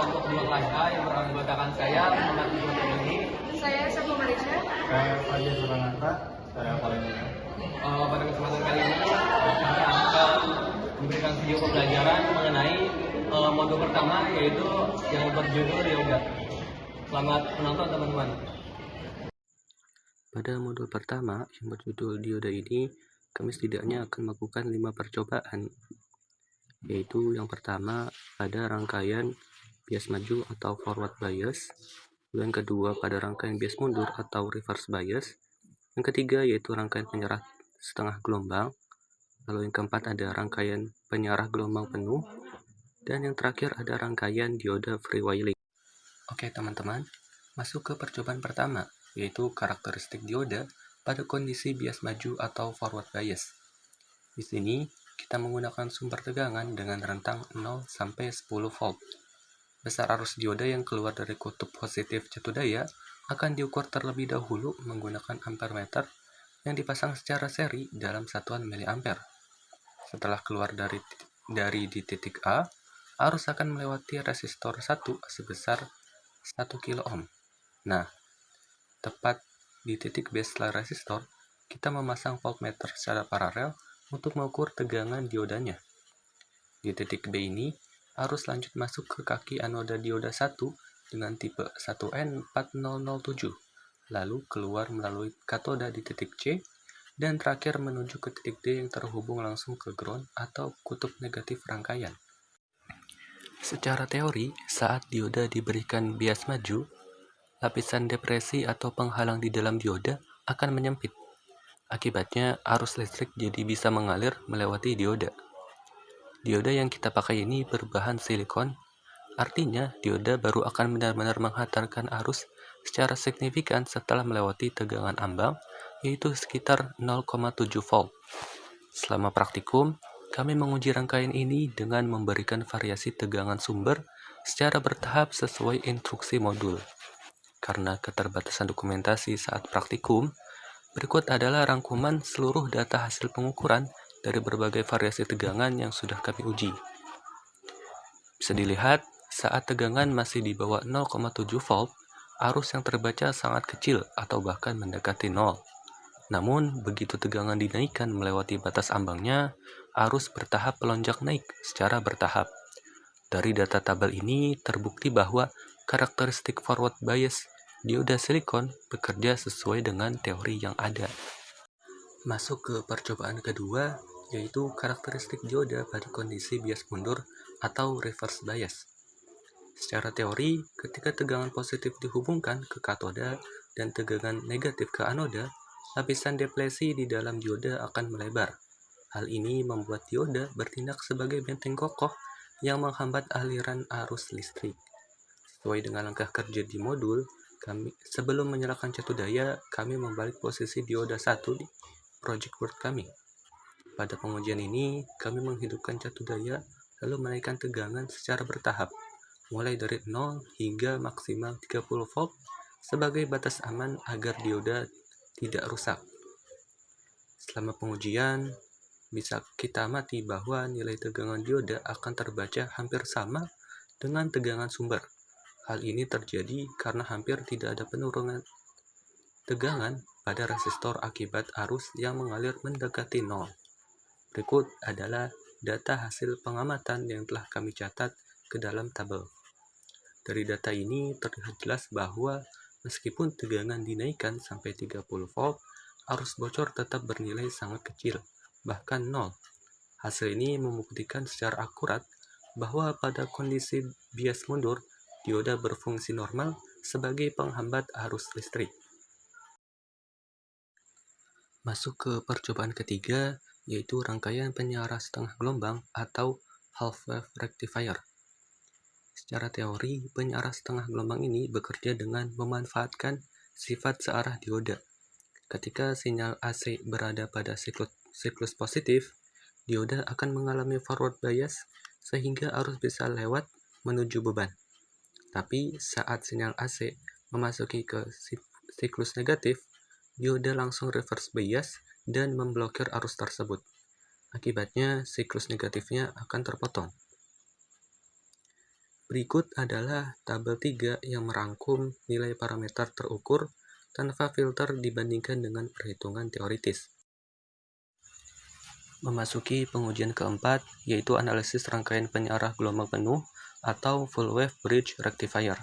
untuk dua kelas A yang beranggotakan saya, Muhammad Ibrahim ini. Saya Sabu Malaysia. Saya Fadil Suranata. Saya Valentina. Pada kesempatan kali ini kami akan memberikan video pembelajaran mengenai modul pertama, yaitu yang berjudul yoga. Selamat menonton teman-teman. Pada modul pertama yang berjudul dioda ini, kami setidaknya akan melakukan 5 percobaan, yaitu yang pertama pada rangkaian bias maju atau forward bias, yang kedua pada rangkaian bias mundur atau reverse bias, yang ketiga yaitu rangkaian penyerah setengah gelombang, lalu yang keempat ada rangkaian penyerah gelombang penuh, dan yang terakhir ada rangkaian dioda freewheeling. Oke teman-teman, masuk ke percobaan pertama, yaitu karakteristik dioda pada kondisi bias maju atau forward bias. Di sini, kita menggunakan sumber tegangan dengan rentang 0 sampai 10 volt. Besar arus dioda yang keluar dari kutub positif catu daya akan diukur terlebih dahulu menggunakan ampermeter yang dipasang secara seri dalam satuan miliampere. Setelah keluar dari di titik A, arus akan melewati resistor 1 sebesar 1 kilo ohm. Nah, tepat di titik base resistor, kita memasang voltmeter secara paralel untuk mengukur tegangan diodanya. Di titik B ini, arus lanjut masuk ke kaki anoda dioda 1 dengan tipe 1N4007, lalu keluar melalui katoda di titik C, dan terakhir menuju ke titik D yang terhubung langsung ke ground atau kutub negatif rangkaian. Secara teori, saat dioda diberikan bias maju, lapisan depresi atau penghalang di dalam dioda akan menyempit. Akibatnya, arus listrik jadi bisa mengalir melewati dioda. Dioda yang kita pakai ini berbahan silikon, artinya dioda baru akan benar-benar menghantarkan arus secara signifikan setelah melewati tegangan ambang, yaitu sekitar 0,7 volt. Selama praktikum, kami menguji rangkaian ini dengan memberikan variasi tegangan sumber secara bertahap sesuai instruksi modul. Karena keterbatasan dokumentasi saat praktikum, berikut adalah rangkuman seluruh data hasil pengukuran dari berbagai variasi tegangan yang sudah kami uji. Bisa dilihat, saat tegangan masih di bawah 0,7 volt, arus yang terbaca sangat kecil atau bahkan mendekati 0. Namun, begitu tegangan dinaikkan melewati batas ambangnya, arus bertahap melonjak naik secara bertahap. Dari data tabel ini terbukti bahwa karakteristik forward bias dioda silikon bekerja sesuai dengan teori yang ada. Masuk ke percobaan kedua, yaitu karakteristik dioda pada kondisi bias mundur atau reverse bias. Secara teori, ketika tegangan positif dihubungkan ke katoda dan tegangan negatif ke anoda, lapisan depresi di dalam dioda akan melebar. Hal ini membuat dioda bertindak sebagai benteng kokoh yang menghambat aliran arus listrik. Sesuai dengan langkah kerja di modul, sebelum menyalakan catu daya, kami membalik posisi dioda 1 di project board kami. Pada pengujian ini, kami menghidupkan catu daya lalu menaikkan tegangan secara bertahap, mulai dari 0 hingga maksimal 30 volt sebagai batas aman agar dioda tidak rusak. Selama pengujian, bisa kita amati bahwa nilai tegangan dioda akan terbaca hampir sama dengan tegangan sumber. Hal ini terjadi karena hampir tidak ada penurunan tegangan pada resistor akibat arus yang mengalir mendekati 0. Berikut adalah data hasil pengamatan yang telah kami catat ke dalam tabel. Dari data ini terlihat jelas bahwa meskipun tegangan dinaikkan sampai 30 volt, arus bocor tetap bernilai sangat kecil, bahkan 0. Hasil ini membuktikan secara akurat bahwa pada kondisi bias mundur, dioda berfungsi normal sebagai penghambat arus listrik. Masuk ke percobaan ketiga, yaitu rangkaian penyarah setengah gelombang atau half wave rectifier. Secara teori, penyarah setengah gelombang ini bekerja dengan memanfaatkan sifat searah dioda. Ketika sinyal AC berada pada siklus positif, dioda akan mengalami forward bias sehingga arus bisa lewat menuju beban. Tapi saat sinyal AC memasuki ke siklus negatif, dioda langsung reverse bias dan memblokir arus tersebut. Akibatnya, siklus negatifnya akan terpotong. Berikut adalah tabel 3 yang merangkum nilai parameter terukur tanpa filter dibandingkan dengan perhitungan teoritis. Memasuki pengujian keempat, yaitu analisis rangkaian penyarah gelombang penuh atau full wave bridge rectifier.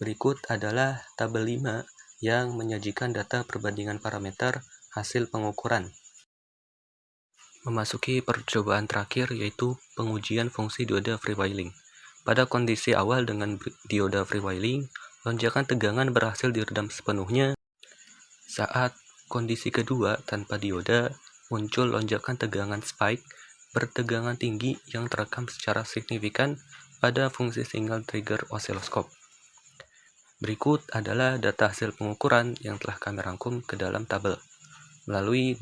Berikut adalah tabel 5 yang menyajikan data perbandingan parameter hasil pengukuran. Memasuki percobaan terakhir, yaitu pengujian fungsi dioda freewheeling. Pada kondisi awal dengan dioda freewheeling, lonjakan tegangan berhasil diredam sepenuhnya. Saat kondisi kedua tanpa dioda, muncul lonjakan tegangan spike bertegangan tinggi yang terekam secara signifikan pada fungsi single trigger osiloskop. Berikut adalah data hasil pengukuran yang telah kami rangkum ke dalam tabel. Melalui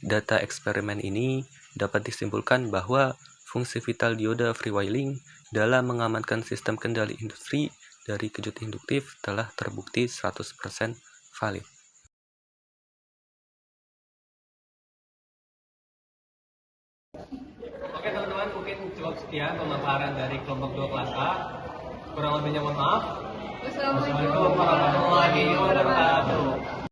data eksperimen ini dapat disimpulkan bahwa fungsi vital dioda freewheeling dalam mengamankan sistem kendali industri dari kejut induktif telah terbukti 100% valid. Oke teman-teman, mungkin cukup sekian pemaparan dari kelompok 2 kelas A. Kurang lebihnya mohon maaf. Wassalamualaikum warahmatullahi wabarakatuh.